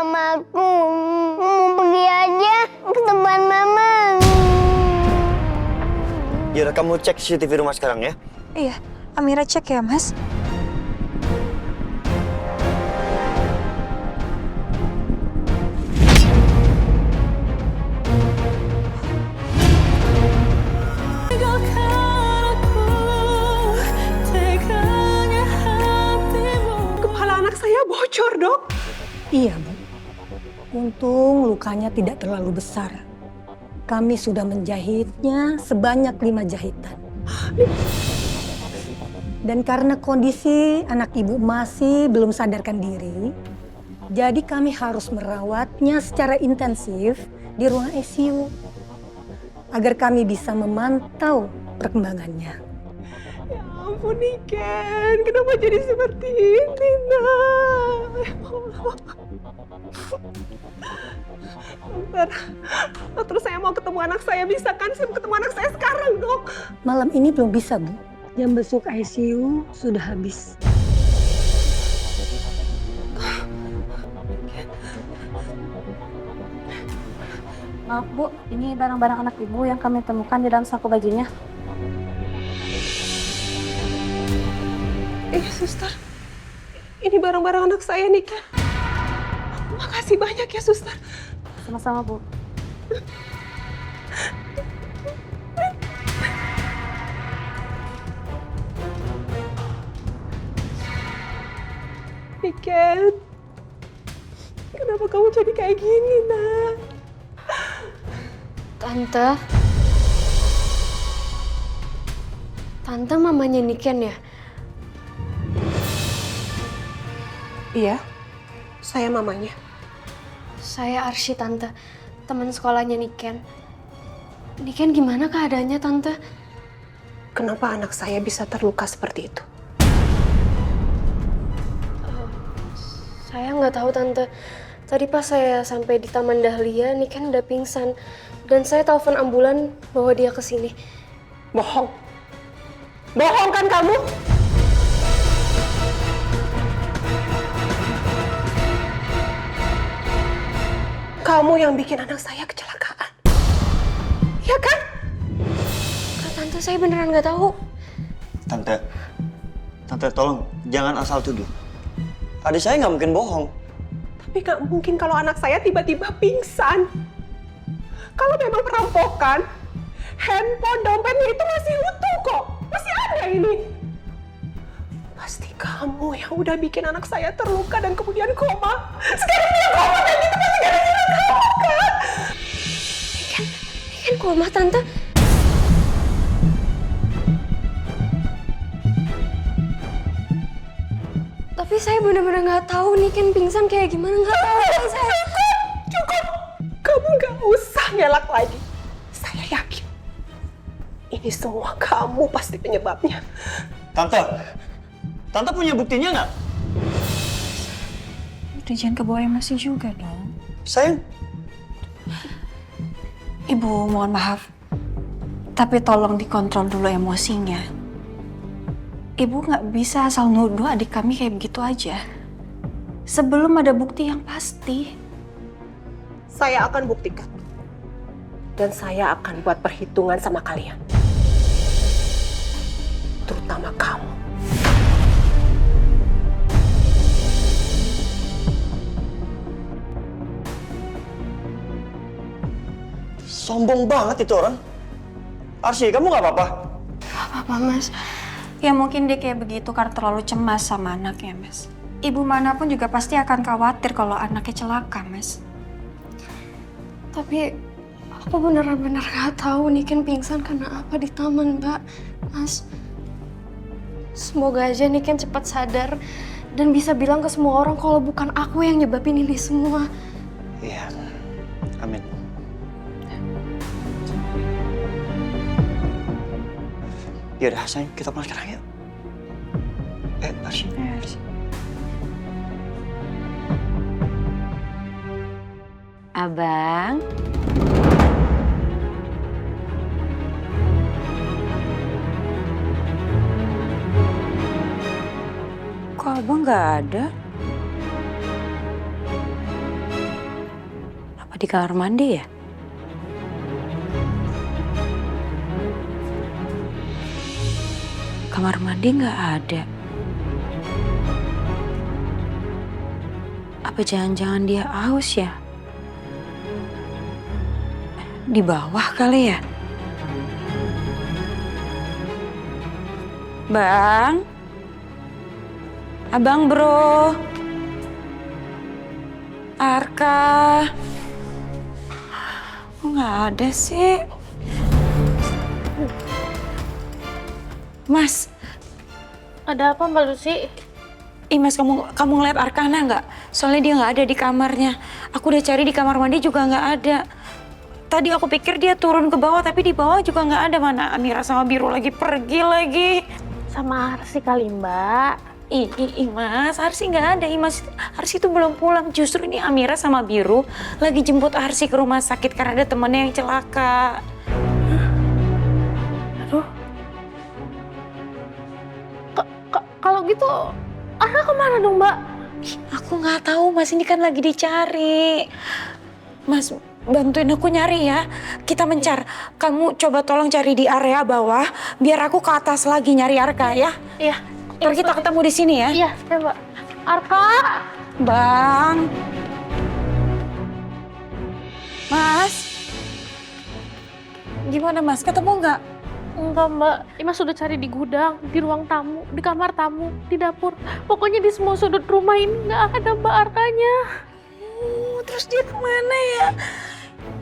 sama aku. Mau pergi aja ke tempat mama. Yaudah, kamu cek CCTV rumah sekarang ya. Iya, Amira cek ya, Mas. Kepala anak saya bocor, Dok. Iya, Bu. Untung lukanya tidak terlalu besar. Kami sudah menjahitnya sebanyak 5 jahitan. Dan karena kondisi anak ibu masih belum sadarkan diri, jadi kami harus merawatnya secara intensif di ruang ICU agar kami bisa memantau perkembangannya. Ya ampun, Niken. Kenapa jadi seperti ini, nak? Dokter, saya mau ketemu anak saya. Bisa kan saya mau ketemu anak saya sekarang, Dok? Malam ini belum bisa, Bu. Jam besuk ICU sudah habis. Maaf Bu, ini barang-barang anak ibu yang kami temukan di dalam saku bajunya. Suster. Ini barang-barang anak saya, Niken. Makasih banyak ya, Suster. Sama-sama Bu. Niken, kenapa kamu jadi kayak gini, nak? Tante mamanya Niken ya? Iya, saya mamanya. Saya Arsy, Tante. Teman sekolahnya Niken. Niken gimana keadaannya, Tante? Kenapa anak saya bisa terluka seperti itu? Saya nggak tahu, Tante. Tadi pas saya sampai di Taman Dahlia, Niken udah pingsan. Dan saya telepon ambulan bawa dia ke sini. Bohong. Bohong kan kamu? Kamu yang bikin anak saya kecelakaan. Ya kan? Tante, saya beneran nggak tahu. Tante tolong jangan asal tuduh. Adik saya nggak mungkin bohong. Tapi nggak mungkin kalau anak saya tiba-tiba pingsan. Kalau memang perampokan, handphone, dompetnya itu masih utuh kok. Masih ada ini. Pasti kamu yang udah bikin anak saya terluka dan kemudian koma. Sekarang dia koma dan itu pasti gara-gara kamu kan? Niken koma, Tante. Tapi saya bener-bener nggak tahu Niken pingsan kayak gimana, nggak tahu. Cukup. Kamu nggak usah ngelak lagi. Saya yakin ini semua kamu pasti penyebabnya. Tante punya buktinya nggak? Udah jangan kebawa emosi juga dong. Sayang. Ibu, mohon maaf. Tapi tolong dikontrol dulu emosinya. Ibu nggak bisa asal nuduh adik kami kayak begitu aja. Sebelum ada bukti yang pasti. Saya akan buktikan. Dan saya akan buat perhitungan sama kalian. Terutama kamu. Sombong banget itu orang. Arsy, kamu nggak apa-apa? Apa, Mas? Ya mungkin dia kayak begitu karena terlalu cemas sama anaknya, Mas. Ibu manapun juga pasti akan khawatir kalau anaknya celaka, Mas. Tapi aku bener-bener gak tahu Niken pingsan karena apa di taman, Mbak. Mas, semoga aja Niken cepat sadar dan bisa bilang ke semua orang kalau bukan aku yang nyebabin ini semua. Iya, amin. Yaudah, sayang, kita pulang sekarang yuk. Arsy. Abang. Kok abang nggak ada? di kamar mandi ya? Kamar mandi nggak ada. Apa jangan-jangan dia aus ya? Di bawah kali ya? Bang? Abang bro? Arka? Kok nggak ada sih? Mas? Ada apa Mbak Lucy? Ih mas, kamu ngeliat Arkana nggak? Soalnya dia nggak ada di kamarnya. Aku udah cari di kamar mandi juga nggak ada. Tadi aku pikir dia turun ke bawah, tapi di bawah juga nggak ada. Mana Amira sama Biru lagi pergi lagi. Sama Arsi kali Mbak. Ih mas, Arsi nggak ada. Ih mas, Arsi itu belum pulang. Justru ini Amira sama Biru lagi jemput Arsi ke rumah sakit karena ada temennya yang celaka. Aduh. Kalau gitu, Arka kemana dong Mbak? Ih, aku nggak tahu mas, ini kan lagi dicari. Mas, bantuin aku nyari ya. Kita mencar. Kamu coba tolong cari di area bawah, biar aku ke atas lagi nyari Arka ya. Iya. Ntar kita ketemu di sini ya. Iya, Mbak. Arka! Bang. Mas. Gimana mas, ketemu nggak? Enggak Mbak, Imas sudah cari di gudang, di ruang tamu, di kamar tamu, di dapur. Pokoknya di semua sudut rumah ini nggak ada Mbak Arkanya. Terus dia kemana ya?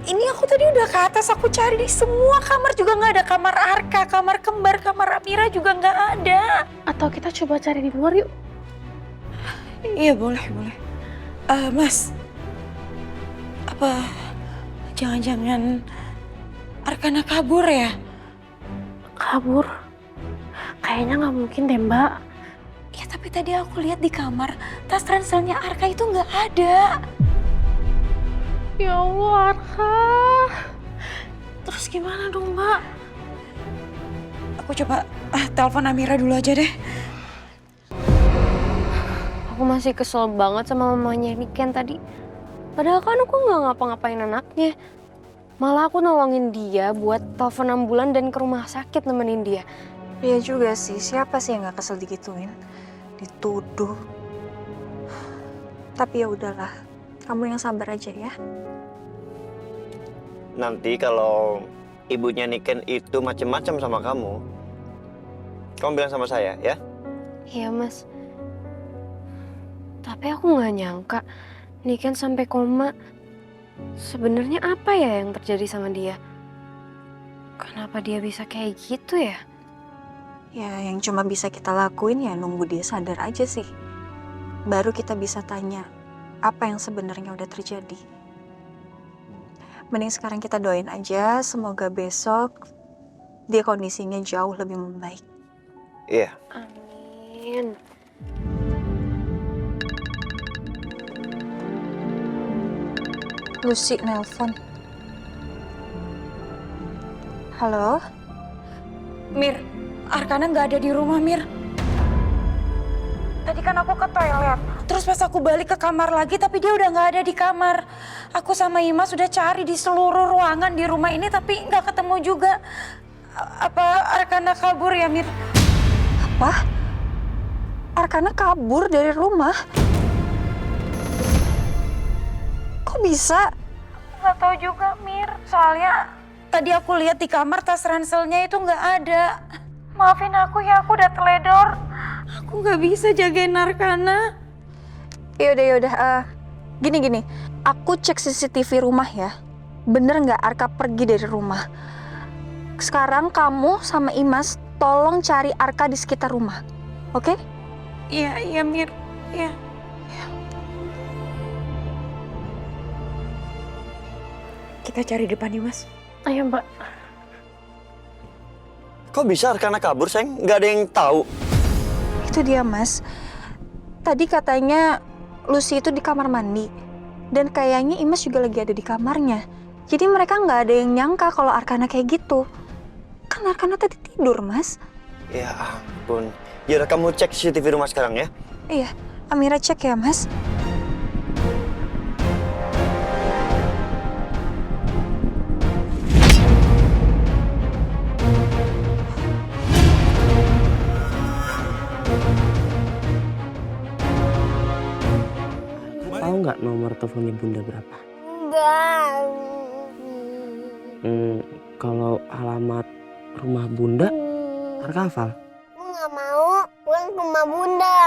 Ini aku tadi udah ke atas, aku cari di semua kamar juga nggak ada. Kamar Arka, kamar kembar, kamar Amira juga nggak ada. Atau kita coba cari di luar yuk? Iya boleh. Mas, apa jangan-jangan Arkana kabur ya? Kabur? Kayaknya nggak mungkin deh Mbak. Ya tapi tadi aku lihat di kamar, tas ranselnya Arka itu nggak ada. Ya Allah Arka. Terus gimana dong Mbak? Aku coba telepon Amira dulu aja deh. Aku masih kesel banget sama mamanya Niken tadi. Padahal kan aku nggak ngapa-ngapain anaknya. Malah aku nolongin dia buat telepon ambulan dan ke rumah sakit nemenin dia. Iya juga sih, siapa sih yang nggak kesel digituin? Dituduh. Tapi ya udahlah, kamu yang sabar aja ya. Nanti kalau ibunya Niken itu macem-macem sama kamu bilang sama saya ya. Iya Mas. Tapi aku nggak nyangka Niken sampai koma. Sebenarnya apa ya yang terjadi sama dia? Kenapa dia bisa kayak gitu ya? Ya yang cuma bisa kita lakuin ya nunggu dia sadar aja sih. Baru kita bisa tanya apa yang sebenarnya udah terjadi. Mending sekarang kita doain aja, semoga besok dia kondisinya jauh lebih membaik. Iya. Amin. Lucy nelpon. Halo? Mir, Arkana nggak ada di rumah, Mir. Tadi kan aku ke toilet. Terus pas aku balik ke kamar lagi, tapi dia udah nggak ada di kamar. Aku sama Ima sudah cari di seluruh ruangan di rumah ini, tapi nggak ketemu juga. Apa Arkana kabur ya, Mir? Apa? Arkana kabur dari rumah? Kok bisa? Nggak tahu juga, Mir. Soalnya tadi aku lihat di kamar tas ranselnya itu nggak ada. Maafin aku ya, aku udah teledor. Aku nggak bisa jagain Arkana. Yaudah. Gini. Aku cek CCTV rumah ya. Bener nggak Arka pergi dari rumah? Sekarang kamu sama Imas tolong cari Arka di sekitar rumah. Oke? Iya, Mir. Iya. Kita cari depan nih, Mas. Ayo Mbak. Kok bisa Arkana kabur, sayang? Nggak ada yang tahu. Itu dia, Mas. Tadi katanya Lucy itu di kamar mandi. Dan kayaknya Imas juga lagi ada di kamarnya. Jadi mereka nggak ada yang nyangka kalau Arkana kayak gitu. Kan Arkana tadi tidur, Mas. Ya ampun. Yaudah kamu cek CCTV rumah sekarang ya. Iya, Amira cek ya, Mas. nomor teleponnya Bunda berapa? Enggak. Kalau alamat rumah Bunda, Arka hafal? Aku nggak mau pulang ke rumah Bunda.